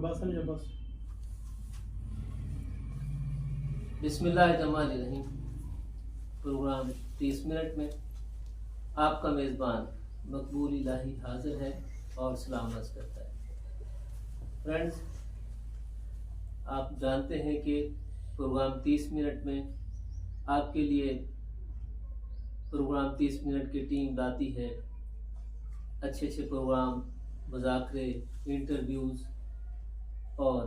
बात समझो बस। बिस्मिल्लाहिर्रहमानिर्रहीम। प्रोग्राम 30 मिनट में आपका मेज़बान मकबूल इलाही हाजिर है और सलाम अर्ज़ करता है। फ्रेंड्स, आप जानते हैं कि प्रोग्राम 30 मिनट में आपके लिए प्रोग्राम 30 मिनट की टीम लाती है अच्छे अच्छे प्रोग्राम, मुज़ाकरे, इंटरव्यूज़ और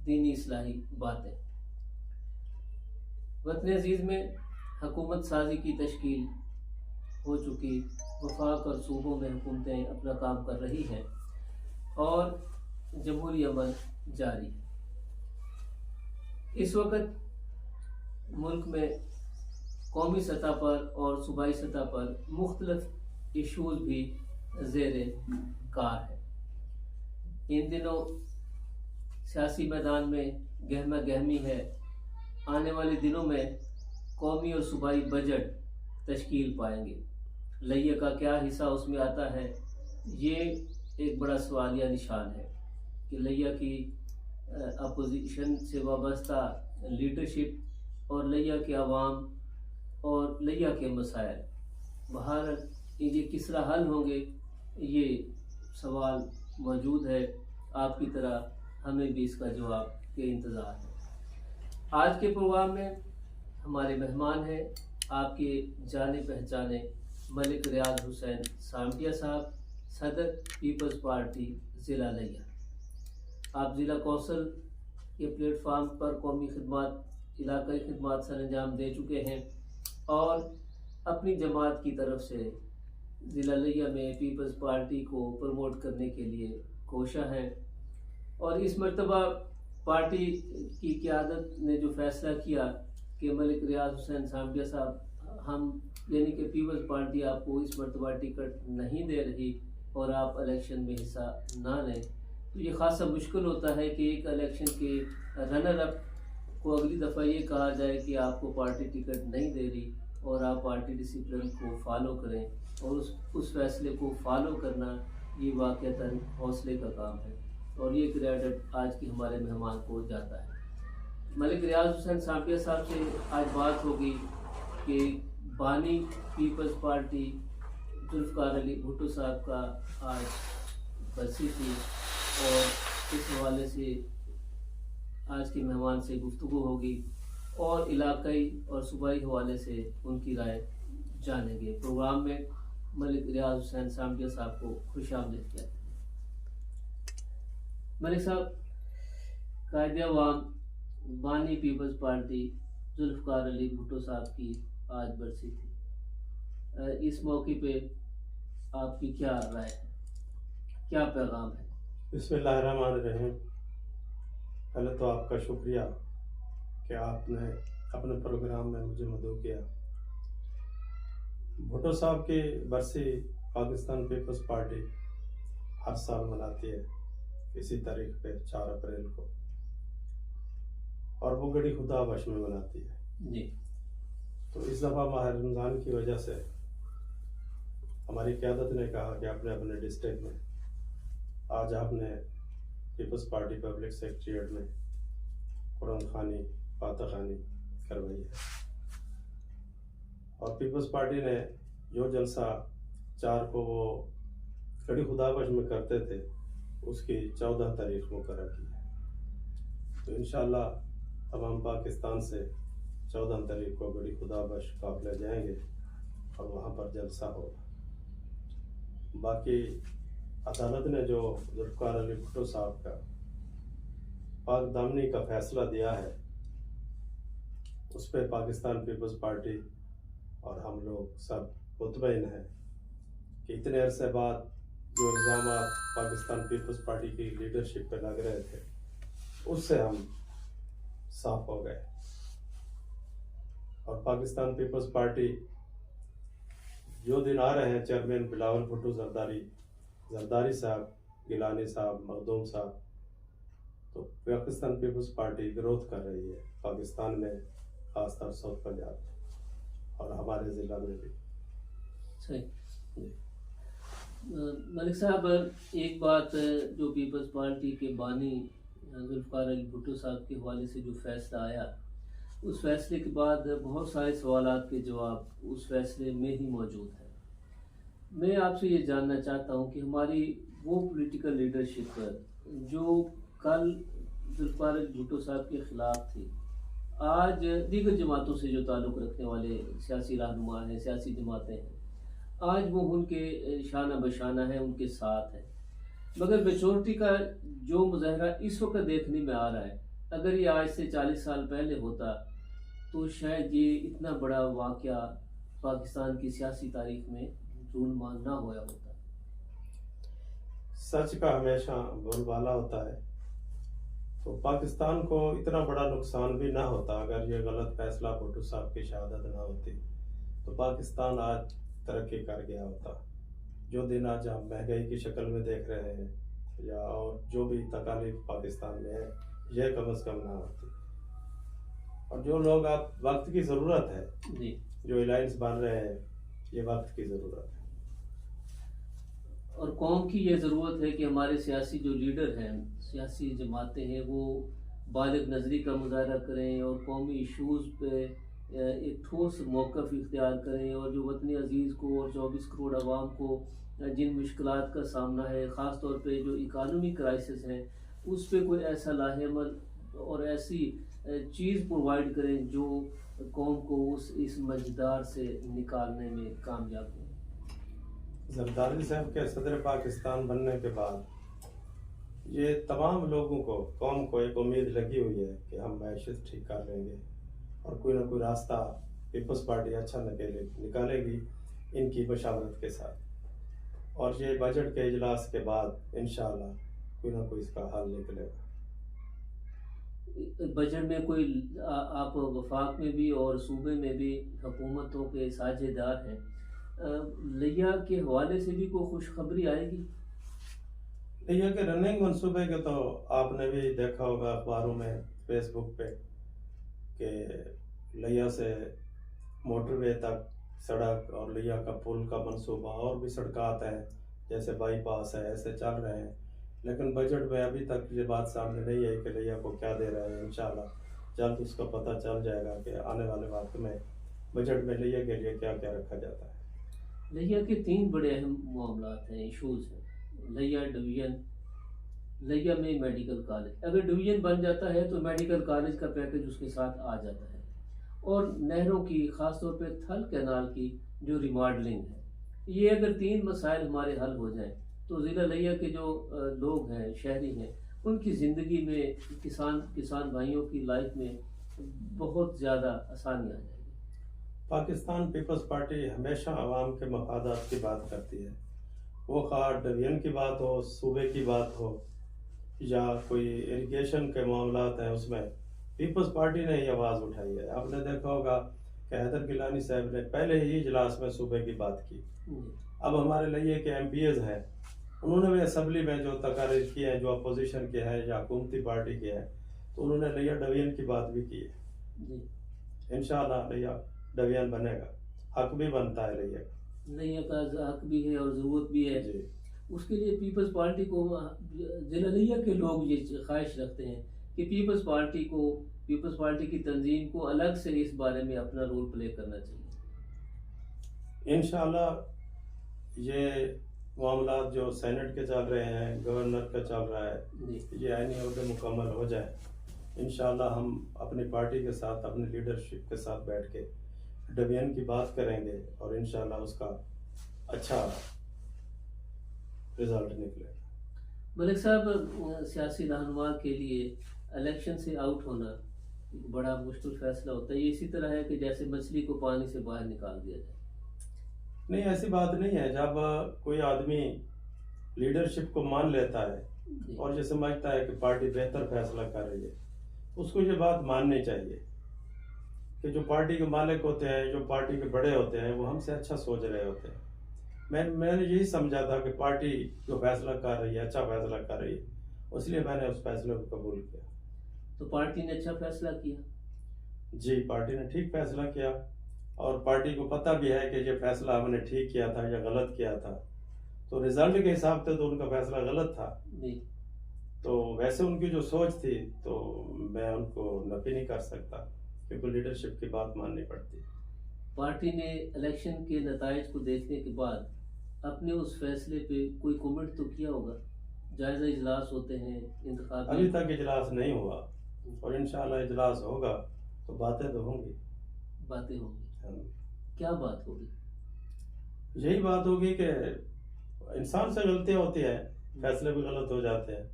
दीनी इस्लाही बातें। वतन अजीज़ में हुकूमत साजी की तश्कील हो चुकी, वफाक और सूबों में हुकूमतें अपना काम कर रही हैं और जमहूरी अमल जारी है। इस वक्त मुल्क में कौमी सतह पर और सूबाई सतह पर मुख्तलिफ इशूज़ भी ज़ेरे कार है। इन दिनों सियासी मैदान में गहमा गहमी है। आने वाले दिनों में कौमी और सूबाई बजट तश्कील पाएंगे। लैया का क्या हिस्सा उसमें आता है, ये एक बड़ा सवालिया निशान है कि लैया की अपोजिशन से वाबस्ता लीडरशिप और लैया के अवाम और लैया के मसाइल बहर ये किस तरह हल होंगे, ये सवाल मौजूद है। आपकी तरह हमें भी इसका जवाब के इंतज़ार है। आज के प्रोग्राम में हमारे मेहमान हैं आपके जाने पहचाने मलिक रियाज हुसैन सामटिया साहब, सदर पीपल्स पार्टी ज़िला लैया। आप ज़िला कौंसल के प्लेटफार्म पर कौमी खिदमत, इलाकाई खिदमत सर अंजाम दे चुके हैं और अपनी जमात की तरफ से ज़िला लैया में पीपल्स पार्टी को प्रमोट करने के लिए कोशा है। और इस मरतबा पार्टी की क़यादत ने जो फ़ैसला किया कि मलिक रियाज हुसैन सामटिया साहब, हम यानी कि पीपल्स पार्टी आपको इस मरतबा टिकट नहीं दे रही और आप इलेक्शन में हिस्सा ना लें, तो ये ख़ासा मुश्किल होता है कि एक इलेक्शन के रनर अप को अगली दफ़ा ये कहा जाए कि आपको पार्टी टिकट नहीं दे रही और आप पार्टी डिसिप्लिन को फॉलो करें, और उस फैसले को फॉलो करना ये वाक़ईतन हौसले का काम है और ये क्रेडिट आज के हमारे मेहमान को जाता है। मलिक रियाज हुसैन सामटिया साहब से आज बात होगी कि बानी पीपल्स पार्टी जुल्फ़िकार अली भुट्टो साहब का आज बरसी थी और इस हवाले से आज के मेहमान से गुफ्तगू होगी और इलाकाई और सूबाई हवाले से उनकी राय जानेंगे। प्रोग्राम में मलिक रियाज हुसैन सामटिया साहब को खुशामदीद कहते हैं। मलिक साहब, कायदे अवाम बानी पीपल्स पार्टी जुल्फ़िकार अली भुट्टो साहब की आज बरसी थी। इस मौके पे आपकी क्या राय है, क्या पैगाम है? बिस्मिल्लाहिर्रहमानिर्रहीम। पहले तो आपका शुक्रिया कि आपने अपने प्रोग्राम में मुझे मदऊ किया। भुट्टो साहब की बरसी पाकिस्तान पीपल्स पार्टी हर साल मनाती है इसी तारीख पे 4 अप्रैल को, और वो गड़ी खुदा बश में मनाती है जी। तो इस दफ़ा माह रमज़ान की वजह से हमारी क़यादत ने कहा कि अपने अपने डिस्ट्रिक्ट में आज आपने पीपल्स पार्टी पब्लिक सेक्रेटेरिएट में कुरान खानी, फातह खानी करवाई है। और पीपल्स पार्टी ने जो जलसा 4 को वो गड़ी खुदाबश में करते थे, उसकी 14 तारीख मुकर्रर की है। तो इंशाअल्लाह तमाम पाकिस्तान से 14 तारीख को गड़ी खुदाबश काफ़िले जाएंगे और वहाँ पर जलसा होगा। बाकी अदालत ने जो जुल्फ़िकार अली भुट्टो साहब का पाक दामनी का फैसला दिया है, उस पर पाकिस्तान पीपल्स पार्टी और हम लोग सब मुतमईन हैं कि इतने अरसे बाद जो इल्ज़ाम पाकिस्तान पीपल्स पार्टी की लीडरशिप पे लग रहे थे, उससे हम साफ हो गए। और पाकिस्तान पीपल्स पार्टी जो दिन आ रहे हैं, चेयरमैन बिलावल भुट्टो जरदारी साहब, गिलानी साहब, मखदूम साहब, तो पाकिस्तान पीपल्स पार्टी ग्रोथ कर रही है पाकिस्तान में, खासतौर साउथ पंजाब और हमारे ज़िला में भी। सही। मलिक साहब, एक बात जो पीपल्स पार्टी के बानी जुल्फ़िकार अली भुट्टो साहब के हवाले से जो फैसला आया, उस फैसले के बाद बहुत सारे सवालात के जवाब उस फैसले में ही मौजूद हैं। मैं आपसे ये जानना चाहता हूँ कि हमारी वो पॉलिटिकल लीडरशिप जो कल जुल्फ़िकार अली भुट्टो साहब के ख़िलाफ़ थी, आज दीगर जमातों से जो ताल्लुक़ रखने वाले सियासी रहनुमा हैं, सियासी जमातें हैं, आज वो उनके शाना बशाना है, उनके साथ है। मगर मेचोरिटी का जो मुज़ाहरा इस वक्त देखने में आ रहा है, अगर ये आज से 40 साल पहले होता तो शायद ये इतना बड़ा वाक़या पाकिस्तान की सियासी तारीख में रूनुमा ना होया होता। सच का हमेशा बोलबाला होता है। तो पाकिस्तान को इतना बड़ा नुकसान भी ना होता अगर ये गलत फैसला भुट्टो साहब की शहादत ना होती, तो पाकिस्तान आज तरक्की कर गया होता। जो दिन आज हम महंगाई की शक्ल में देख रहे हैं या और जो भी तकालीफ पाकिस्तान में है, यह कम से कम ना होती। और जो लोग आप वक्त की ज़रूरत है जी, जो अलायंस बन रहे हैं, ये वक्त की ज़रूरत है। और कौम की ये ज़रूरत है कि हमारे सियासी जो लीडर हैं, सियासी जमातें हैं, वो बालिग नज़री का मुज़ाहरा करें और कौमी इशूज़ पे एक ठोस मौक़िफ़ इख्तियार करें, और जो वतनी अज़ीज़ को और 24 करोड़ आवाम को जिन मुश्किलात का सामना है, ख़ास तौर पे जो इकानमी क्राइसिस हैं, उस पे कोई ऐसा लाहेमल और ऐसी चीज़ प्रोवाइड करें जो कौम को इस मझदार से निकालने में कामयाब हो। जरदारी साहब के सदर पाकिस्तान बनने के बाद ये तमाम लोगों को, कौम को एक उम्मीद लगी हुई है कि हम मैशत ठीक कर लेंगे और कोई ना कोई रास्ता पीपल्स पार्टी अच्छा निकालेगी इनकी मशावरत के साथ। और ये बजट के इजलास के बाद इंशाअल्लाह कोई ना कोई इसका हल निकलेगा। बजट में कोई आप वफाक में भी और सूबे में भी हुकूमतों के साझेदार हैं, लिया के हवाले से भी कोई खुशखबरी आएगी? लिया के रनिंग मनसूबे के तो आपने भी देखा होगा अखबारों में, फेसबुक पे, कि लिया से मोटरवे तक सड़क और लिया का पुल का मंसूबा और भी सड़कात हैं, जैसे बाईपास है, ऐसे चल रहे हैं। लेकिन बजट में अभी तक ये बात सामने नहीं आई कि लिया को क्या दे रहे हैं। इंशाल्लाह जल्द उसका पता चल जाएगा कि आने वाले वक्त में बजट में लिया के लिए क्या क्या रखा जाता है। लिया के 3 बड़े अहम मामलात हैं, इशूज़ हैं। लिया डिवीज़न, लिया में मेडिकल कॉलेज, अगर डिवीज़न बन जाता है तो मेडिकल कॉलेज का पैकेज उसके साथ आ जाता है, और नहरों की, ख़ास तौर पे थल कैनाल की जो रिमॉडलिंग है, ये अगर 3 मसाइल हमारे हल हो जाएं तो ज़िला लिया के जो लोग हैं, शहरी हैं, उनकी ज़िंदगी में, किसान भाइयों की लाइफ में बहुत ज़्यादा आसानी आ जाएगी। पाकिस्तान पीपल्स पार्टी हमेशा आवाम के मफादात की बात करती है, वो खास डिवीजन की बात हो, सूबे की बात हो या कोई इरिगेशन के मामलात हैं, उसमें पीपल्स पार्टी ने ही आवाज़ उठाई है। आपने देखा होगा कि हैदर गिलानी साहब ने पहले ही इजलास में सूबे की बात की। अब हमारे लिए के MPs हैं, उन्होंने भी असम्बली में जो तकारीर की है, जो अपोजिशन के हैं या हुकूमती पार्टी के हैं, तो उन्होंने लिया डिवीजन की बात भी की है। इंशाअल्लाह लिया डिवीजन बनेगा, हक भी बनता है लिया का हक भी है और ज़रूरत भी है जी। उसके लिए पीपल्स पार्टी को, ज़िला लिया के लोग ये ख्वाहिश रखते हैं कि पीपल्स पार्टी की तंजीम को अलग से इस बारे में अपना रोल प्ले करना चाहिए। इंशाअल्लाह ये मामला जो सेनेट के चल रहे हैं, गवर्नर का चल रहा है, ये आईनी अहदे मुकम्मल हो जाए, इंशाअल्लाह हम अपनी पार्टी के साथ, अपनी लीडरशिप के साथ बैठ के डिवीजन की बात करेंगे और इंशाअल्लाह उसका अच्छा रिजल्ट निकलेगा। मलिक साहब, सियासी रहनुमा के लिए इलेक्शन से आउट होना एक बड़ा मुश्किल फैसला होता है। ये इसी तरह है कि जैसे मछली को पानी से बाहर निकाल दिया जाए। नहीं, ऐसी बात नहीं है। जब कोई आदमी लीडरशिप को मान लेता है और ये समझता है कि पार्टी बेहतर फैसला कर रही है, उसको ये बात माननी चाहिए कि जो पार्टी के मालिक होते हैं, जो पार्टी के बड़े होते हैं, वो हमसे अच्छा सोच रहे होते हैं। मैंने यही समझा था कि पार्टी जो फैसला कर रही है, अच्छा फैसला कर रही है, इसलिए मैंने उस फैसले को कबूल किया। तो पार्टी ने अच्छा फैसला किया? जी, पार्टी ने ठीक फैसला किया और पार्टी को पता भी है कि ये फैसला हमने ठीक किया था या गलत किया था। तो रिजल्ट के हिसाब से तो उनका फैसला गलत था। जी। तो वैसे उनकी जो सोच थी तो मैं उनको नफी नहीं कर सकता, क्योंकि लीडरशिप की बात माननी पड़ती है। पार्टी ने इलेक्शन के नताइज को देखने के बाद अपने उस फैसले पे कोई कमेंट तो किया होगा? जायजा इजलास होते हैं इंतखाबी। अभी तक इजलास नहीं हुआ, और इंशाल्लाह इजलास होगा तो बातें तो होंगी। बातें होंगी। हाँ। क्या बात होगी? यही बात होगी कि इंसान से गलतियां होती है, फैसले भी गलत हो जाते हैं,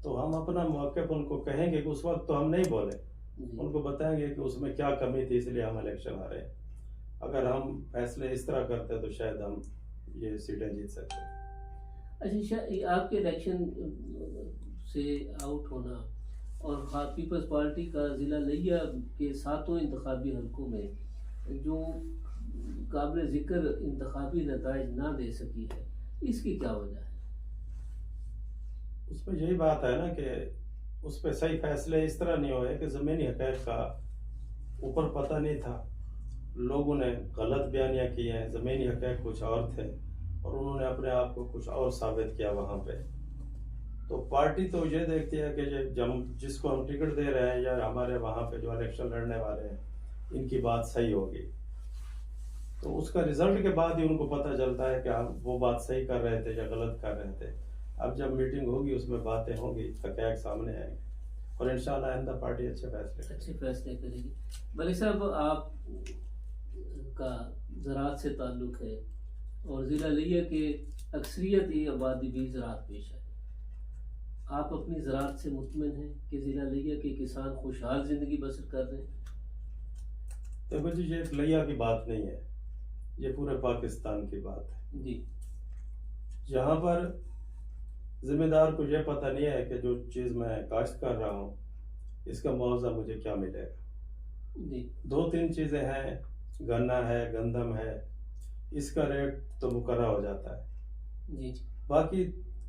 तो हम अपना मौक़िफ़ उनको कहेंगे कि उस वक्त तो हम नहीं बोले, जी। उनको बताएंगे कि उसमें क्या कमी थी इसलिए हम इलेक्शन हारे। अगर हम फैसले इस तरह करते तो शायद हम ये सीटें जीत सकते। अच्छा, आपके इलेक्शन से आउट होना और खास पीपल्स पार्टी का ज़िला लिया के सातों इंतखाबी हलकों में जो काबिल ज़िक्र इंतखाबी नताइज ना दे सकी है, इसकी क्या वजह है? उसमें यही बात है ना कि उस पर सही फैसले इस तरह नहीं हुए कि ज़मीनी हक़ाइक़ का ऊपर पता नहीं था, लोगों ने गलत बयानियाँ की हैं, ज़मीनी हक़ाइक़ कुछ और थे और उन्होंने अपने आप को कुछ और साबित किया वहाँ पे। तो पार्टी तो ये देखती है कि जिसको हम टिकट दे रहे हैं या हमारे वहाँ पे जो इलेक्शन लड़ने वाले हैं, इनकी बात सही होगी। तो उसका रिजल्ट के बाद ही उनको पता चलता है कि हम वो बात सही कर रहे थे या गलत कर रहे थे। अब जब मीटिंग होगी उसमें बातें होंगी, हक़ाइक़ सामने आएंगे और इंशाल्लाह आइंदा पार्टी अच्छे फैसले करेगी। मलिक साहब, आप का ज़राअत से ताल्लुक़ है और ज़िला लिया के अक्सरियत ये आबादी भी ज़राअत पेशा है। आप अपनी ज़राअत से मुतमिन हैं कि ज़िला लिया के किसान खुशहाल ज़िंदगी बसर कर रहे हैं? देखो जी, ये लिया की बात नहीं है, ये पूरे पाकिस्तान की बात है जी। यहाँ पर जिम्मेदार को यह पता नहीं है कि जो चीज़ मैं काश्त कर रहा हूँ इसका मुआवजा मुझे क्या मिलेगा। जी। 2-3 चीज़ें हैं, गन्ना है, गंदम है, इसका रेट तो मुकर्रर हो जाता है। जी। बाकी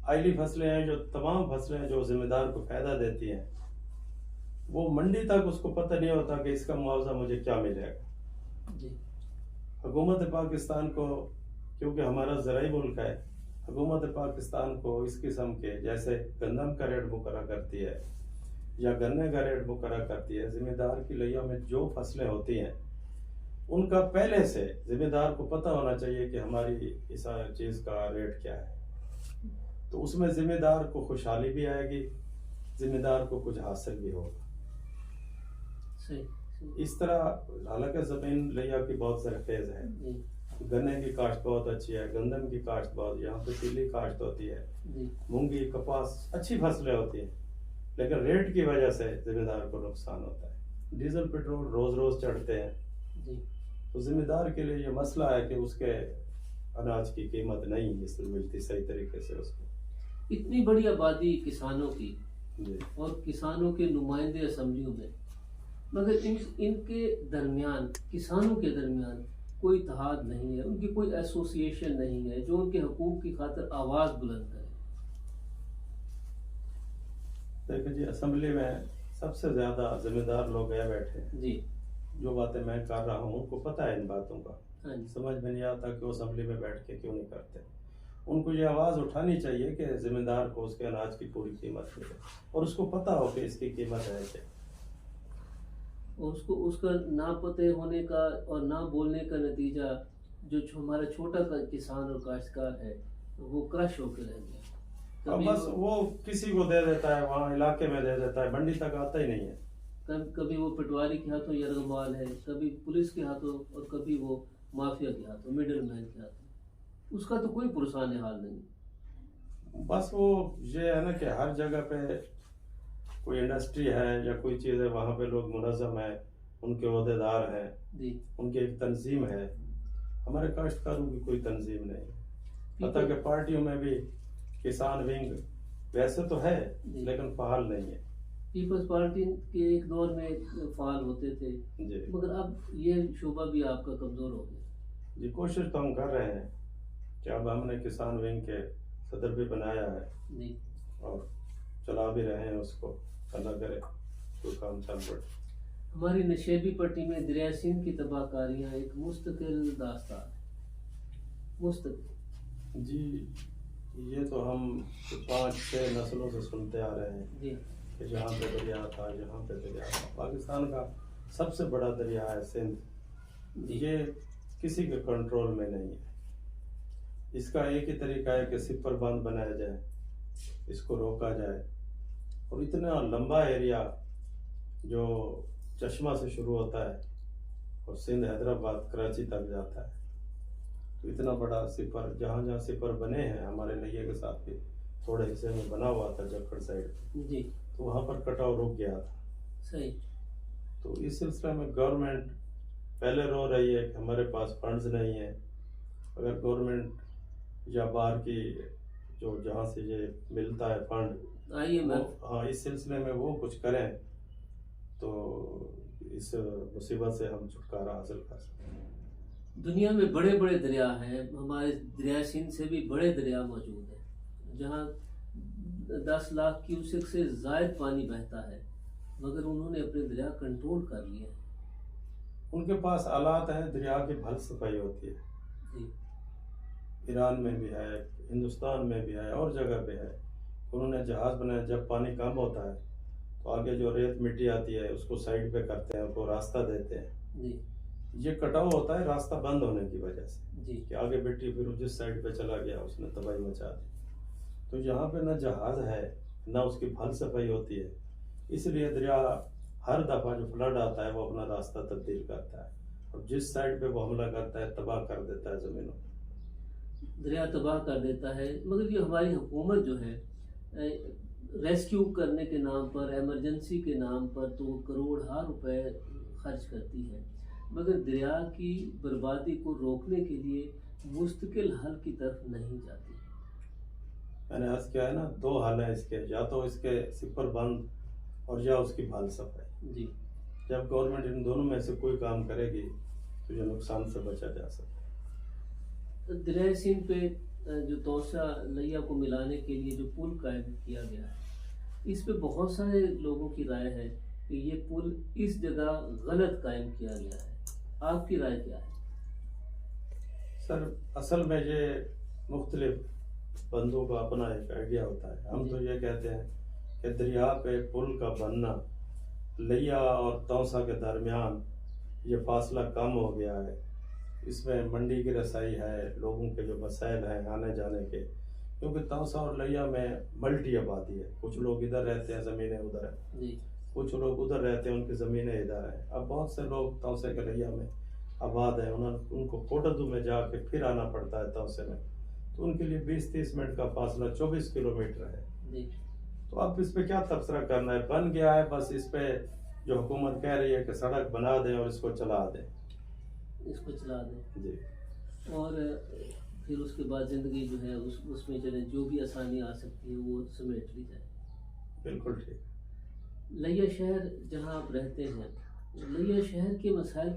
आइली फसलें हैं, जो तमाम फसलें जो जिम्मेदार को फ़ायदा देती हैं, वो मंडी तक उसको पता नहीं होता कि इसका मुआवजा मुझे क्या मिलेगा। जी। हुकूमत पाकिस्तान को, क्योंकि हमारा ज़राई मुल्क है, हुकूमत पाकिस्तान को इस किस्म के जैसे गंदम का रेट मुकर्रर करती है या गन्ने का रेट मुकर्रर करती है, जिम्मेदार की लिया में जो फसलें होती हैं उनका पहले से जिम्मेदार को पता होना चाहिए कि हमारी इस चीज़ का रेट क्या है। तो उसमें जिम्मेदार को खुशहाली भी आएगी, जिम्मेदार को कुछ हासिल भी होगा। सही। इस तरह हालांकि ज़मीन लिया की बहुत सरखेज़ है, गन्ने की काश्त बहुत अच्छी है, गंदम की काश्त बहुत, यहाँ पे तिली काश्त होती है, मूंगी, कपास, अच्छी फसलें होती हैं, लेकिन रेट की वजह से जिम्मेदार को नुकसान होता है। डीजल पेट्रोल रोज रोज चढ़ते हैं जी। तो जिम्मेदार के लिए ये मसला है कि उसके अनाज की कीमत नहीं मिलती सही तरीके से उसको। इतनी बड़ी आबादी किसानों की जी। और किसानों के नुमाइंदे असम्बलियों में, मगर इनके दरमियान, किसानों के दरमियान कोई इत्तेहाद नहीं है, उनकी कोई एसोसिएशन नहीं है जो उनके हकूक़ की खातिर आवाज़ बुलंद करे। देखिए जी, असम्बली में सबसे ज़्यादा जिम्मेदार लोग गए बैठे हैं जी। जो बातें मैं कर रहा हूँ उनको पता है इन बातों का, हाँ जी। समझ में नहीं आता कि वो असम्बली में बैठ के क्यों नहीं करते। उनको ये आवाज़ उठानी चाहिए कि जिम्मेदार को उसके अनाज की पूरी कीमत मिले और उसको पता हो कि इसकी कीमत है क्या। और उसको उसका ना पते होने का और ना बोलने का नतीजा जो हमारा छोटा किसान और काश्तकार है वो क्रश होकर रह गया। अब बस वो किसी को दे देता है, वहाँ इलाके में दे देता है, मंडी तक आता ही नहीं है। कभी वो पटवारी के हाथों यरगमाल है, कभी पुलिस के हाथों और कभी वो माफिया के हाथों, मिडिल मैन के हाथों। उसका तो कोई पुरसान हाल नहीं। बस वो ये है ना कि हर जगह पे कोई इंडस्ट्री है या कोई चीज़ है, वहाँ पे लोग मुनज़्ज़म है, उनके ओहदेदार हैं जी। उनकी एक तंजीम है। हमारे काश्तकारों की कोई तंजीम नहीं। पता कि पार्टियों में भी किसान विंग वैसे तो है लेकिन फाल नहीं है। पीपल्स पार्टी के एक दौर में फाल होते थे जी, मगर अब ये शोबा भी आपका कमज़ोर हो गया। जी, कोशिश तो हम कर रहे हैं कि अब हमने किसान विंग के सदर भी बनाया है जी। और चला भी रहे हैं उसको, अल्लाह करे तो काम चल पड़े। हमारी नशेबी पट्टी में दरिया सिंध की तबाहकारियाँ एक मुस्तकिल दास्तान है, मुस्तकिल। जी, ये तो हम 5-6 नस्लों से सुनते आ रहे हैं जी कि जहाँ पे दरिया था, यहाँ पे दरिया था। पाकिस्तान का सबसे बड़ा दरिया है सिंध, जी ये किसी के कंट्रोल में नहीं है। इसका एक ही तरीका है कि सिपर बांध बनाया जाए, इसको रोका जाए। और इतना लंबा एरिया जो चश्मा से शुरू होता है और सिंध, हैदराबाद, कराची तक जाता है, तो इतना बड़ा सिपर, जहाँ जहाँ सिपर बने हैं, हमारे नैये के साथ भी थोड़े हिस्से में बना हुआ था जखड़ साइड पे, जी तो वहाँ पर कटाव रुक गया था। सही। तो इस सिलसिले में गवर्नमेंट पहले रो रही है कि हमारे पास फंड्स नहीं है। अगर गवर्नमेंट या बाहर की जो जहाँ से ये मिलता है फंड, IMF, हाँ, इस सिलसिले में वो कुछ करें तो इस मुसीबत से हम छुटकारा हासिल कर सकते हैं। दुनिया में बड़े बड़े दरिया हैं, हमारे दरिया सिंध से भी बड़े दरिया मौजूद हैं जहाँ 10 लाख क्यूसेक से ज़ायद पानी बहता है, मगर उन्होंने अपने दरिया कंट्रोल कर लिए हैं। उनके पास आलात हैं, दरिया की भल सफाई होती है। जी ईरान में भी है, हिंदुस्तान में भी है, और जगह पे है। उन्होंने जहाज बनाए, जब पानी कम होता है तो आगे जो रेत मिट्टी आती है उसको साइड पे करते हैं, उनको रास्ता देते हैं। जी ये कटाव होता है रास्ता बंद होने की वजह से, जी कि आगे मिट्टी फिर जिस साइड पे चला गया उसने तबाही मचा दी। तो यहाँ पे न जहाज है, न उसकी भल सफाई होती है, इसलिए दरिया हर दफ़ा जो फ्लड आता है वो अपना रास्ता तब्दील करता है और जिस साइड पे वो हमला करता है तबाह कर देता है ज़मीनों को। दरिया तबाह कर देता है। मगर ये हमारी हुकूमत जो है रेस्क्यू करने के नाम पर, इमरजेंसी के नाम पर तो करोड़ों रुपए खर्च करती है, मगर दरिया की बर्बादी को रोकने के लिए मुस्तकिल हल की तरफ नहीं जाती। मैंने अर्ज किया है ना, 2 हल हैं इसके, या तो इसके सिपर बंद और या उसकी भल सफाई। जी जब गवर्नमेंट इन दोनों में से कोई काम करेगी तो ये नुकसान से बचा जा सकता है। दरिया सिंध पे जो तौसा लैया को मिलाने के लिए जो पुल कायम किया गया है, इस पे बहुत सारे लोगों की राय है कि ये पुल इस जगह गलत कायम किया गया है। आपकी राय क्या है? सर, असल में ये मुख्तलिफ बंदों का अपना एक आइडिया होता है। हम तो ये कहते हैं कि दरिया पे पुल का बनना, लिया और तौसा के दरमियान ये फासला कम हो गया है। इसमें मंडी की रसाई है, लोगों के जो मसाइल हैं आने जाने के, क्योंकि तौसा और लिया में मल्टी आबादी है। कुछ लोग इधर रहते हैं, ज़मीनें उधर हैं, जी कुछ लोग उधर रहते हैं, उनकी ज़मीनें इधर हैं। अब बहुत से लोग तौसे के लिया में आबाद हैं, उनको कोटदू में जाके फिर आना पड़ता है तौसे में, तो उनके लिए 20-30 मिनट का फासला 24 किलोमीटर है। जी तो अब इस पे क्या तबसरा करना है, बन गया है, बस इस पे जो हुकूमत कह रही है कि सड़क बना दें और इसको चला दें, इसको चला दें जी। और फिर उसके बाद ज़िंदगी जो है उसमें चले, जो भी आसानी आ सकती है वो समेट ली जाए। बिल्कुल ठीक। लिया शहर जहाँ आप रहते हैं, लिया शहर के मसाइल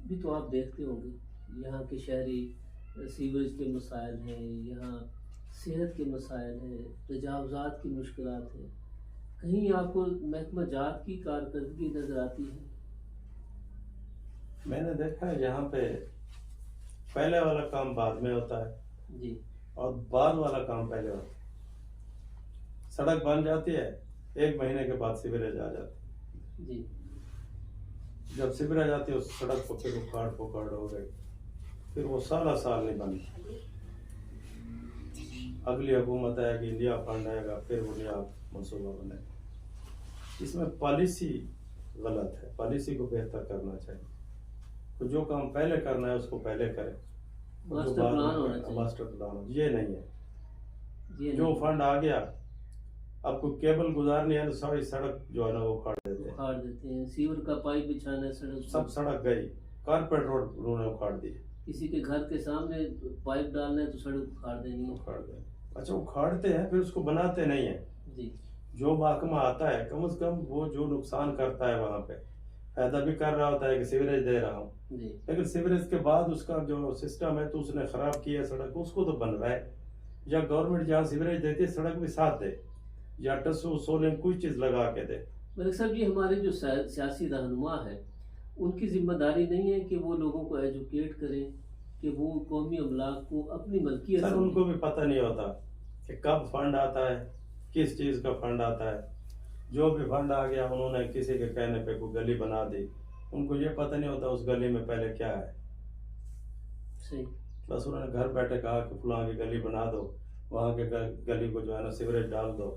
भी तो आप देखते होंगे। यहाँ के शहरी सीवरेज के मसाइल हैं, यहाँ सेहत के मसाइल हैं, तजावज़ात की मुश्किलात हैं। कहीं आपको महकमा जात की कारकर्दगी नज़र आती है? मैंने देखा है यहाँ पे पहले वाला काम बाद में होता है जी और बाद वाला काम पहले होता है। सड़क बन जाती है, 1 महीने के बाद सीवरेज आ जाती है। जी जब सीवरेज आती है उस सड़क को फिर उखाड़ पुखाड़ हो गई, फिर वो साल नहीं बनती। अगली हुकूमत आएगी, इंडिया फंड आएगा, फिर वो नया मनसूबा बनेगा। इसमें पॉलिसी गलत है, पॉलिसी को बेहतर करना चाहिए। तो जो काम पहले करना है उसको पहले करें, मास्टर प्लान होना चाहिए। मास्टर प्लान ये नहीं है। ये जो नहीं, फंड आ गया, आपको केबल गुजारनी है तो सारी सड़क जो है ना वो उखाड़ देते हैं, उखाड़ देते हैं। सीवर का पाइप बिछाना है सड़क सब सड़क गई, कारपेट रोड उन्होंने उखाड़ दी, किसी के घर के सामने पाइप डालना है तो सड़क उखाड़ देनी है। उखाड़ दें। अच्छा, उखाड़ते हैं फिर उसको बनाते नहीं है। जी जो महकमा आता है कम से कम वो जो नुकसान करता है वहाँ पे फायदा भी कर रहा होता है कि सीवरेज दे रहा हूँ, जी लेकिन सीवरेज के बाद उसका जो सिस्टम है तो उसने खराब किया सड़क, उसको तो बनवाए। या गवर्नमेंट जहाँ सीवरेज देती है सड़क भी साथ दे, या टसू सोलिंग कोई चीज़ लगा के दे। मलिक साहब, ये हमारे जो सियासी रहनुमा है उनकी जिम्मेदारी नहीं है कि वो लोगों को एजुकेट करें कि वो कौमी अमलाक को अपनी मलकियत सर, समझें? उनको भी पता नहीं होता कि कब फंड आता है, किस चीज़ का फंड आता है। जो भी फंड आ गया उन्होंने किसी के कहने पे कोई गली बना दी, उनको ये पता नहीं होता उस गली में पहले क्या है। सही। बस उन्होंने घर बैठे कहा कि फलां की गली बना दो, वहाँ के गली को जो है ना सीवरेज डाल दो,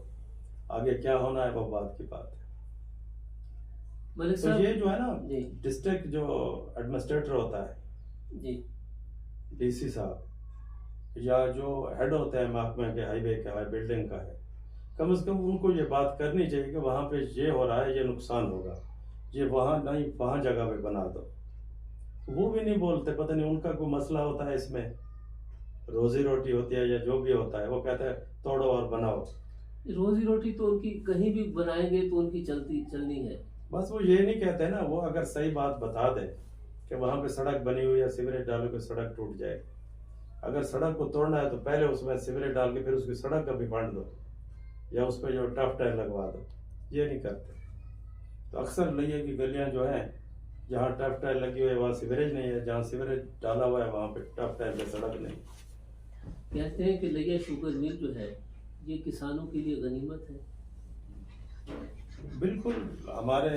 आगे क्या होना है वो बात की बात है। मलिक तो साहब ये जो है ना जी डिस्ट्रिक्ट जो एडमिनिस्ट्रेटर होता है, जी डीसी साहब, या जो हेड होते हैं महकमे के, हाईवे के, हाई बिल्डिंग का है, कम से कम उनको ये बात करनी चाहिए कि वहाँ पे ये हो रहा है, ये नुकसान होगा, ये वहाँ नहीं वहाँ जगह पे बना दो। वो भी नहीं बोलते, पता नहीं उनका कोई मसला होता है इसमें, रोजी रोटी होती है या जो भी होता है, वो कहते हैं तोड़ो और बनाओ। रोजी रोटी तो उनकी कहीं भी बनाएंगे तो उनकी चलनी है। बस वो ये नहीं कहते ना, वो अगर सही बात बता दे कि वहाँ पे सड़क बनी हुई है, सीवरेज डालो कि सड़क टूट जाएगी। अगर सड़क को तोड़ना है तो पहले उसमें सीवरेज डाल के फिर उसकी सड़क का भी फंड दो, या उस पर जो टफ टायर लगवा दो। ये नहीं करते। तो अक्सर लिया की गलियां जो हैं, जहाँ टफ टायर लगी हुई है वहाँ सीवरेज नहीं है, जहाँ सीवरेज डाला हुआ है वहाँ पे टफ टायर पे सड़क नहीं। कहते हैं कि लिया शुगर मिल जो है ये किसानों के लिए गनीमत है। बिल्कुल, हमारे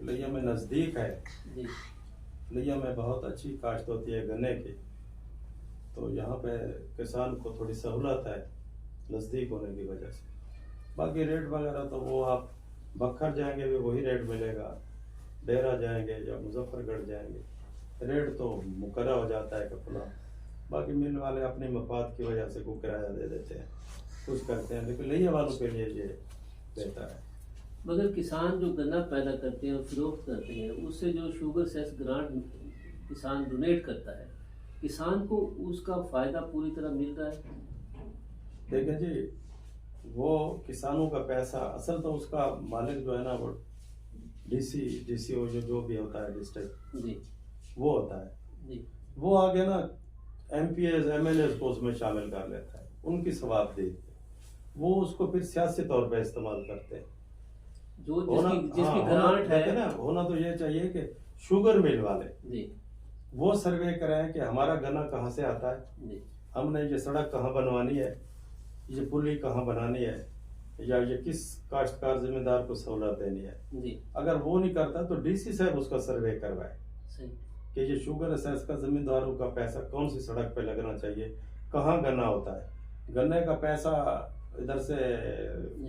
लिया में नज़दीक है, जी लिया में बहुत अच्छी काश्त होती है गन्ने की, तो यहाँ पे किसान को थोड़ी सहूलत है नज़दीक होने की वजह से। बाकी रेट वगैरह तो वो आप बखर जाएंगे भी वही रेट मिलेगा, डेरा जाएंगे या मुजफ्फरगढ़ जाएंगे रेट तो मुकर्रर हो जाता है कपड़ा। बाकी मिल वाले अपनी मफाद की वजह से को किराया दे देते हैं, कुछ करते हैं, लेकिन लिया वालों के लिए ये बेहतर है। मगर किसान जो गन्ना पैदा करते हैं और फरोख्त करते हैं, उससे जो शुगर सेस ग्रांट किसान डोनेट करता है, किसान को उसका फायदा पूरी तरह मिल रहा है। देखें जी, वो किसानों का पैसा असल तो उसका मालिक जो है ना वो डीसी जो भी होता है डिस्ट्रिक्ट, जी वो होता है जी वो आगे ना एमपीएस एमएलए को उसमें शामिल कर लेता है, उनकी सवाब देती है, वो उसको फिर सियासी तौर पे इस्तेमाल करते हैं। जो होना जिसकी ग्रांट कहते हैं है ना, होना तो ये चाहिए कि शुगर मिल वाले जी वो सर्वे करें कि हमारा गन्ना कहाँ से आता है, जी हमने ये सड़क कहाँ बनवानी है, ये पुली कहाँ बनानी है, या ये किस काश्तकार जिम्मेदार को सहूलत देनी है। जी अगर वो नहीं करता तो डीसी साहब उसका सर्वे करवाए सही। कि ये शुगर असेस का जिम्मेदारों का पैसा कौन सी सड़क पे लगना चाहिए, कहाँ गन्ना होता है। गन्ने का पैसा इधर से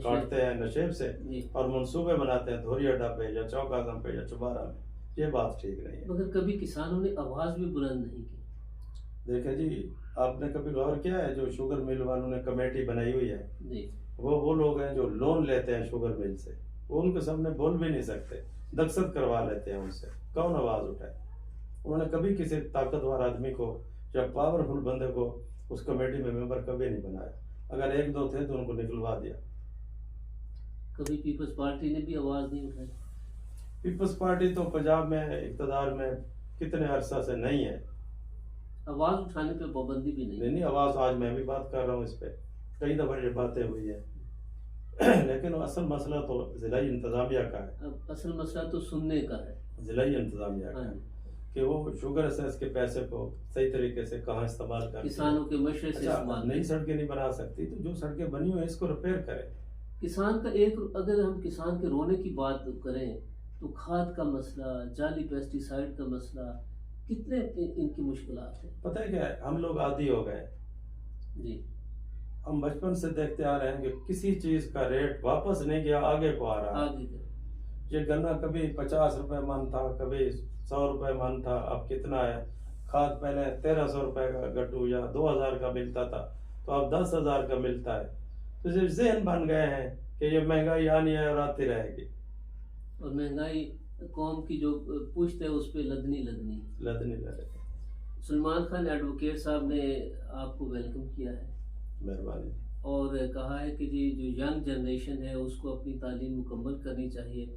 काटते हैं नशेब से जी और मंसूबे बनाते हैं धोरी अड्डा पे या चौक आजम पे या चुबारा में, ये बात ठीक नहीं है। मगर कभी किसानों ने आवाज भी बुलंद नहीं की। देखें जी, आपने कभी गौर किया है जो शुगर मिल वालों ने कमेटी बनाई हुई है, जी वो लोग हैं जो लोन लेते हैं शुगर मिल से, वो उनके सामने बोल भी नहीं सकते, दस्तखत करवा लेते हैं उनसे, कौन आवाज उठाए। उन्होंने कभी किसी ताकतवर आदमी को या पावरफुल बंदे को उस कमेटी में मेंबर कभी नहीं बनाया, अगर एक दो थे तो उनको निकलवा दिया। कभी पीपल्स पार्टी ने भी आवाज नहीं उठाई। पीपल्स पार्टी तो पंजाब में इक़्तिदार में कितने अरसा से नहीं है, आवाज उठाने पे पाबंदी भी नहीं। नहीं आवाज, आज मैं भी बात कर रहा हूँ इस पे, कई दफा ये बातें हुई है लेकिन असल मसला तो जिलाई इंतजामिया का है। अब असल मसला तो सुनने का है। जिलाई इंतजामिया का हाँ है जी। कि वो शुगर असेस के पैसे को सही तरीके से कहाँ इस्तेमाल कर, किसानों के मशरे से अच्छा, इस्तेमाल नई सड़कें नहीं बना सकती तो जो सड़कें बनी हुई है इसको रिपेयर करें। किसान का एक, अगर हम किसान के रोने की बात करें तो खाद का मसला, जाली पेस्टिसाइड का मसला, कितने इनकी मुश्किलात हैं। पता है क्या है, हम लोग आदी हो गए, जी हम बचपन से देखते आ रहे हैं कि किसी चीज का रेट वापस नहीं गया, आगे को आ रहा है। आगे का ये गन्ना कभी 50 रुपए मन था, कभी 100 रुपए मन था, अब कितना है। खाद पहले 1300 रुपए का गट्टू या 2000 का मिलता था, तो अब 10,000 का मिलता है। तो ये जहन बन गए हैं कि ये महंगाई आनी है और आती रहेगी। और महंगाई कौम की जो पुश्त है उस पर लदनी लदनी लगे। सलमान खान एडवोकेट साहब ने आपको वेलकम किया है मेहरबानी। और कहा है कि जी जो यंग जनरेशन है उसको अपनी तालीम मुकम्मल करनी चाहिए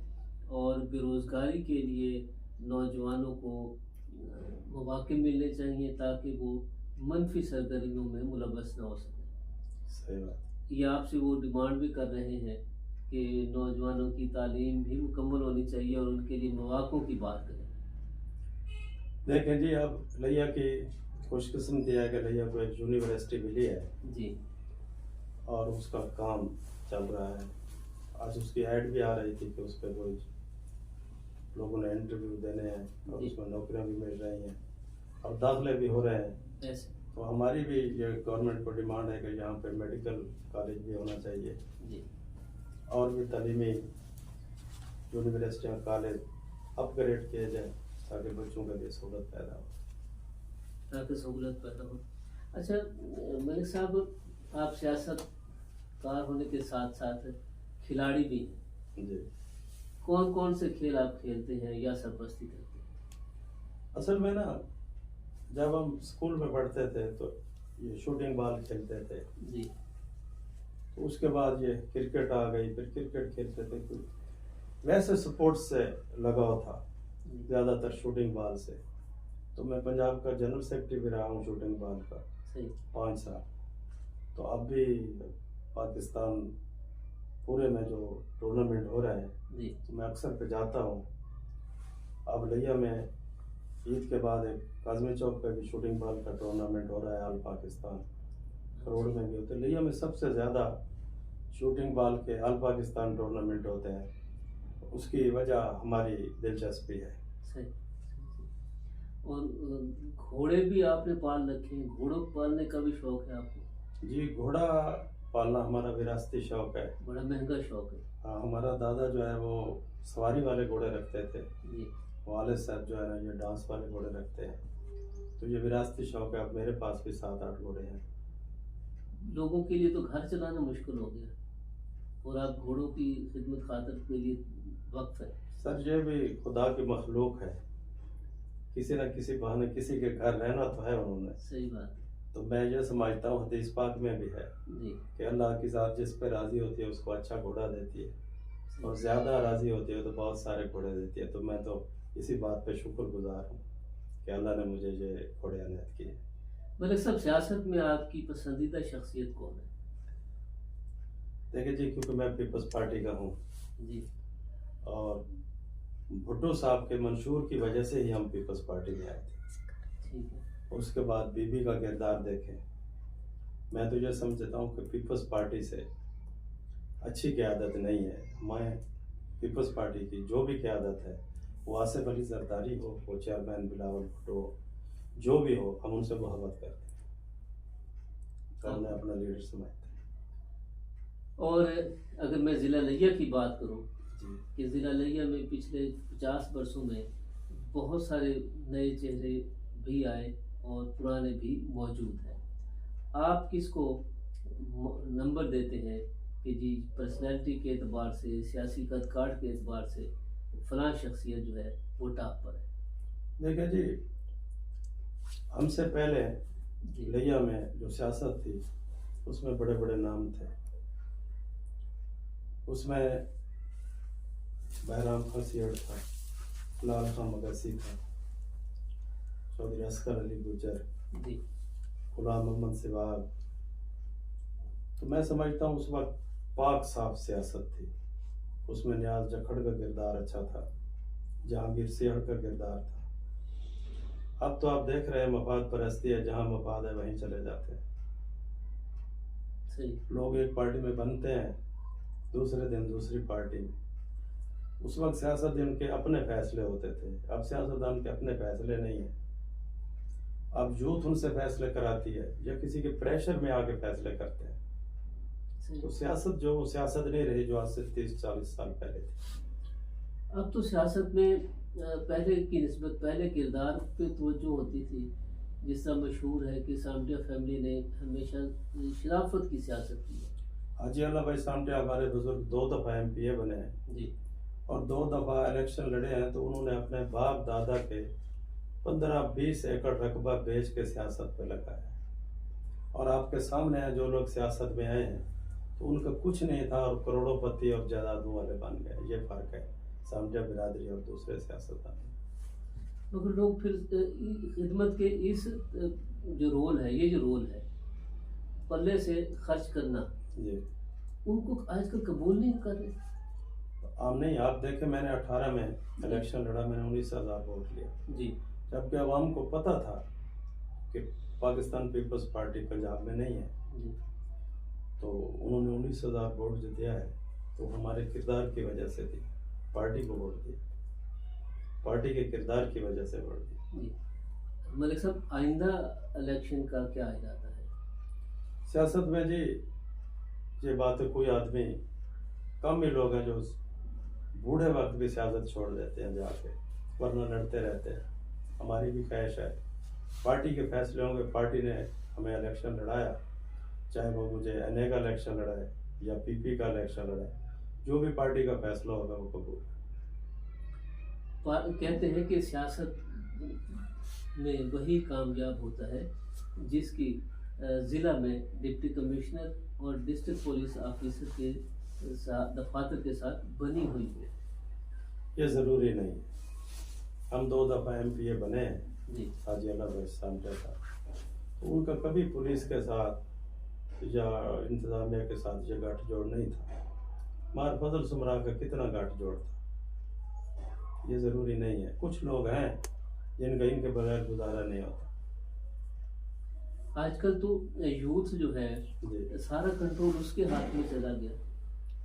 और बेरोज़गारी के लिए नौजवानों को मौके मिलने चाहिए ताकि वो मनफी सरगर्मियों में मुलव्वस ना हो सके। सही बात। ये आपसे वो डिमांड भी कर रहे हैं कि नौजवानों की तालीम भी मुकम्मल होनी चाहिए और उनके लिए मौक़ों की बात करें। देखें जी, अब लिया की खुशकिस्मती है कि लिया को एक यूनिवर्सिटी मिली है जी और उसका काम चल रहा है। आज उसकी ऐड भी आ रही थी कि उस पर कोई लोगों ने इंटरव्यू देने हैं और जी। उसमें नौकरियां भी मिल रही हैं और दाखिले भी हो रहे हैं। ऐसे तो हमारी भी ये गवर्नमेंट को डिमांड है कि यहाँ पे मेडिकल कॉलेज भी होना चाहिए जी। और भी तालीमी यूनिवर्सिटी और कॉलेज अपग्रेड किए जाए ताकि बच्चों के लिए सहूलत पैदा हो। ताकि सहूलत पैदा हो। अच्छा मलिक साहब, आप सियासतकार होने के साथ साथ खिलाड़ी भी हैं। जी। कौन कौन से खेल आप खेलते हैं या सरपरस्ती करते हैं? असल में ना, जब हम स्कूल में पढ़ते थे तो ये शूटिंग बॉल खेलते थे। जी। तो उसके बाद ये क्रिकेट आ गई, फिर क्रिकेट खेलते थे। कोई वैसे स्पोर्ट्स से लगाव था जी। ज़्यादातर शूटिंग बॉल से। तो मैं पंजाब का जनरल सेक्रेटरी भी रहा हूँ शूटिंग बॉल का सही। 5 साल। तो अब भी पाकिस्तान पूरे में जो टूर्नामेंट हो रहे हैं जी। तो मैं अक्सर पे जाता हूँ। अब लिया में ईद के बाद एक काजमी चौक पे भी शूटिंग बॉल का टूर्नामेंट हो रहा है, ऑल पाकिस्तान करोड़ में भी होते हैं। लिया में सबसे ज़्यादा शूटिंग बॉल के ऑल पाकिस्तान टूर्नामेंट होते हैं। उसकी वजह हमारी दिलचस्पी है। सही। और घोड़े भी आपने पाल रखे हैं, घोड़ों को पालने का भी शौक है आपको? जी, घोड़ा पालना हमारा विरासती शौक है। बड़ा महंगा शौक है। हाँ, हमारा दादा जो है वो सवारी वाले घोड़े रखते थे। जी। वालिद साहब जो है ना ये डांस वाले घोड़े रखते हैं। तो ये विरासती शौक है। अब मेरे पास भी 7-8 घोड़े हैं। लोगों के लिए तो घर चलाना मुश्किल हो गया और आप घोड़ों की खिदमत खातिर के लिए वक्फ है। सर, ये भी खुदा की मखलूक है। किसी न किसी बहाने किसी के घर रहना तो है उन्होंने। सही बात है। तो मैं ये समझता हूँ, हदीस पाक में भी है जी। कि अल्लाह की ज़ात जिस पे राज़ी होती है उसको अच्छा घोड़ा देती है और ज़्यादा राज़ी होती है तो बहुत सारे घोड़े देती है। तो मैं तो इसी बात पे शुक्रगुजार हूँ कि अल्लाह ने मुझे ये घोड़े अनायत किए। मलिक साहब, सियासत में आपकी पसंदीदा शख्सियत कौन है? देखिए जी, क्योंकि मैं पीपल्स पार्टी का हूँ जी। और भुट्टो साहब के मंशूर की वजह से ही हम पीपल्स पार्टी में आए थे। ठीक है। उसके बाद बीबी का किरदार देखें। मैं तो ये समझता हूँ कि पीपल्स पार्टी से अच्छी क़यादत नहीं है। मैं पीपल्स पार्टी की जो भी क़यादत है, वो आसिफ अली जरदारी हो, वो चेयरमैन बिलावल भुट्टो हो, जो भी हो, हम उनसे मोहब्बत करते हैं। तो हमने अपना लीडर समझते हैं। और अगर मैं ज़िला लिया की बात करूं जी। कि ज़िला लिया में पिछले 50 वर्षों में बहुत सारे नए चेहरे भी आए और पुराने भी मौजूद हैं। आप किसको नंबर देते हैं कि जी पर्सनैलिटी के एतबार से, सियासी कद-काठ के एतबार से फलां शख्सियत जो है वो टॉप पर है? देखिए जी, हमसे पहले जी। लिया में जो सियासत थी उसमें बड़े बड़े नाम थे। उसमें बहराम खां सियड़ था, लाल खां मगसी था, चौधरी अस्कर अली गुजर, जी। गुलाम मोहम्मद सिवाग। तो मैं समझता हूँ उस वक्त पाक साफ सियासत थी। उसमें न्याज जखड़ का किरदार अच्छा था, जहांगीर सियड़ का किरदार था। अब तो आप देख रहे हैं मफाद परस्ती है, जहाँ मफाद है वहीं चले जाते हैं। सही। लोग एक पार्टी में बनते हैं, दूसरे दिन दूसरी पार्टी में। उस वक्त सियासतदान के अपने फैसले होते थे, अब सियासतदान के अपने फैसले नहीं है। अब यूथ उनसे फैसले कराती है या किसी के प्रेशर में आके फैसले करते हैं। सही। तो सियासत जो वो सियासत नहीं रही जो आज से 30-40 साल पहले थी। अब तो सियासत में पहले की निस्बत पहले किरदार पे तवज्जो होती थी। जिस तरह मशहूर है कि सामटिया फैमिली ने हमेशा शराफत की सियासत की है। हाजी अल्लाह भाई सामटिया हमारे बुजुर्ग 2 दफ़ा MPA बने हैं जी। और 2 दफ़ा इलेक्शन लड़े हैं। तो उन्होंने अपने बाप दादा के 15-20 एकड़ रकबा बेच के सियासत पे लगाया है। और आपके सामने है जो लोग सियासत में आए हैं तो उनका कुछ नहीं था और करोड़ोंपति और जायदादों वाले बन गए। ये फ़र्क है सामटिया बिरादरी और दूसरे सियासतदान। मगर लोग फिर खिदमत के इस जो रोल है, ये जो रोल है पल्ले से खर्च करना, जी, उनको आजकल कबूल नहीं कर रहे। आप नहीं, आप देखें मैंने 18 में इलेक्शन लड़ा, मैंने 19,000 वोट लिया। जी। जबकि अवाम को पता था कि पाकिस्तान पीपल्स पार्टी पंजाब में नहीं है। जी। तो उन्होंने 19,000 वोट जो दिया है तो हमारे किरदार की वजह से दी, पार्टी को वोट दिया, पार्टी के किरदार की वजह से वोट दिया। जी मलिक साहब, आइंदा इलेक्शन का क्या इरादा है? सियासत में जी ये बात है, कोई आदमी कम ही लोग हैं जो बूढ़े वक्त भी सियासत छोड़ देते हैं जाके, वरना लड़ते रहते हैं। हमारी भी ख्वाहिश है, पार्टी के फैसले होंगे, पार्टी ने हमें इलेक्शन लड़ाया, चाहे वो मुझे एनए का इलेक्शन लड़ाए या पीपी का इलेक्शन लड़ाए, जो भी पार्टी का फैसला होगा वो कबूल है। कहते हैं कि सियासत में वही कामयाब होता है जिसकी ज़िला में डिप्टी कमिश्नर और डिस्ट्रिक्ट पुलिस ऑफिसर के दफातर के साथ बनी हुई है। ये ज़रूरी नहीं, हम 2 दफ़ा MPA बने हैं जी हाजी अला भाई सामने का, तो उनका कभी पुलिस के साथ या इंतज़ामिया के साथ ये गठजोड़ नहीं था। मार फजल सुमरा का कितना गठजोड़ था, ये ज़रूरी नहीं है। कुछ लोग हैं जिनका इनके बगैर गुजारा नहीं होता। आजकल तो यूथ जो है जी सारा कंट्रोल उसके हाथ में चला गया।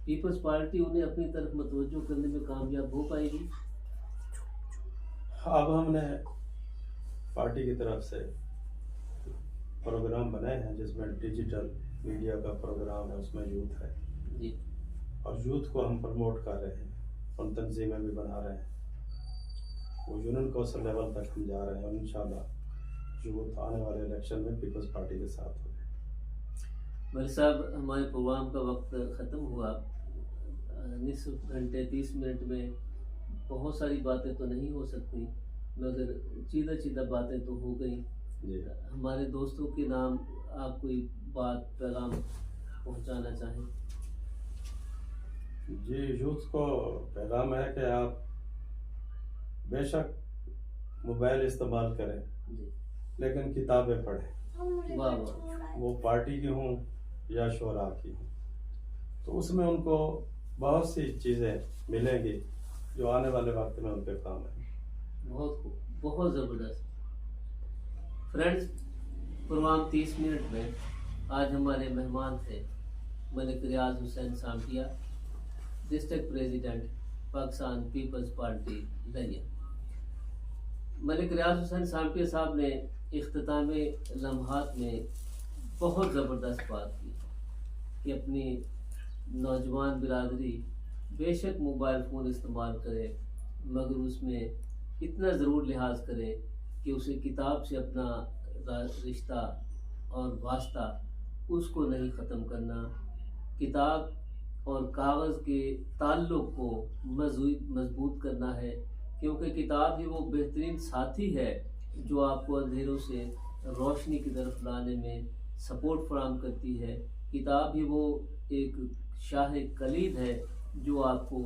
पीपल्स पार्टी उन्हें अपनी तरफ मतवज्जो करने में कामयाब हो पाएगी? अब हमने पार्टी की तरफ से प्रोग्राम बनाए हैं जिसमें डिजिटल मीडिया का प्रोग्राम है, उसमें यूथ है जी, और यूथ को हम प्रमोट कर रहे हैं, उन तंजीमें भी बना रहे हैं, वो यूनियन कौंसिल लेवल तक हम जा रहे हैं और इंशाल्लाह यूथ आने वाले इलेक्शन में पीपल्स पार्टी के साथ होगा। मलिक साहब, हमारे प्रोग्राम का वक्त ख़त्म हुआ। निस्फ घंटे 30 मिनट में बहुत सारी बातें तो नहीं हो सकती, मगर चीदा चीदा बातें तो हो गई। जी हमारे दोस्तों के नाम आप कोई बात पैगाम पहुंचाना चाहें? जी, यूथ को पैगाम है कि आप बेशक मोबाइल इस्तेमाल करें जी, लेकिन किताबें पढ़ें, वाह वाह, वो पार्टी की हों या शोरा की हों, तो उसमें उनको बहुत सी चीज़ें मिलेंगी जो आने वाले वक्त में उनके काम है। बहुत खूब, बहुत ज़बरदस्त। फ्रेंड्स, प्रोग्राम 30 मिनट में आज हमारे मेहमान थे Malik Riaz Hussain Samtia, district president Pakistan Peoples Party लिया। मलिक रियाज हुसैन सामटिया साहब ने इख्तितामी लम्हात में बहुत ज़बरदस्त बात की कि अपनी नौजवान बिरादरी बेशक मोबाइल फ़ोन इस्तेमाल करे, मगर उसमें इतना ज़रूर लिहाज करे कि उसे किताब से अपना रिश्ता और वास्ता उसको नहीं ख़त्म करना। किताब और कागज़ के ताल्लुक़ को मज़बूत करना है, क्योंकि किताब ही वो बेहतरीन साथी है जो आपको अंधेरों से रोशनी की तरफ लाने में सपोर्ट फराहम करती है। किताब ही वो एक शाह कलीद है जो आपको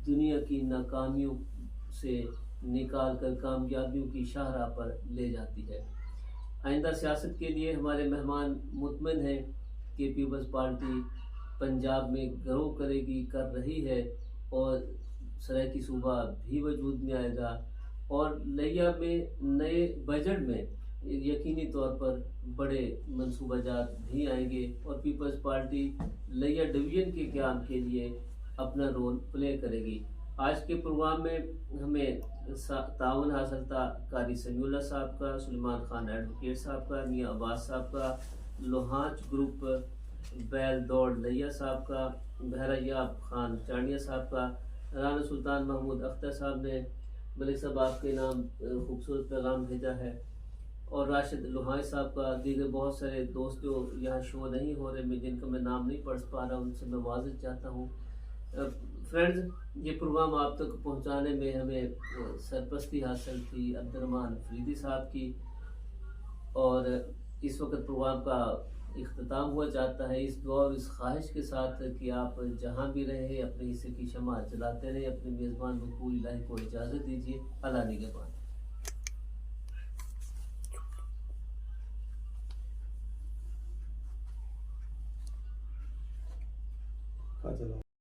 दुनिया की नाकामियों से निकाल कर कामयाबियों की शाहराह पर ले जाती है। आइंदा सियासत के लिए हमारे मेहमान मुतमिन हैं कि पीपल्स पार्टी पंजाब में ग्रो करेगी, कर रही है, और सरायकी सूबा भी वजूद में आएगा, और लिया में नए बजट में यकीनी तौर पर बड़े मनसूबाजात भी आएंगे और पीपल्स पार्टी लिया डिवीज़न के क़याम के लिए अपना रोल प्ले करेगी। आज के प्रोग्राम में हमें ताउन हासिल था कारी समीउल्लाह साहब का, सुलेमान खान एडवोकेट साहब का, मियाँ अब्बास साहब का, लोहांच ग्रुप बैल दौड़ लिया साहब का, बहरायाब खान चांडिया साहब का, राना सुल्तान महमूद अख्तर साहब ने मलिक साहब आपके नाम खूबसूरत पैगाम भेजा है, और राशिद लोहाई साहब का, दीगर बहुत सारे दोस्त जो यहाँ शो नहीं हो रहे, मैं जिनका मैं नाम नहीं पढ़ पा रहा उनसे मैं वाजिब चाहता हूँ। फ्रेंड्स, ये प्रोग्राम आप तक पहुँचाने में हमें सरपरस्ती हासिल थी अब्दुर्रहमान फरीदी साहब की, और इस वक्त प्रोग्राम का इख्तिताम हुआ जाता है इस दुआ और इस ख्वाहिश के साथ कि आप जहाँ भी रहें अपने हिस्से की शमा जलाते रहें। अपने मेज़बान मकबूल इलाही को इजाज़त दीजिए। अल्लाह निगहबान। चलो।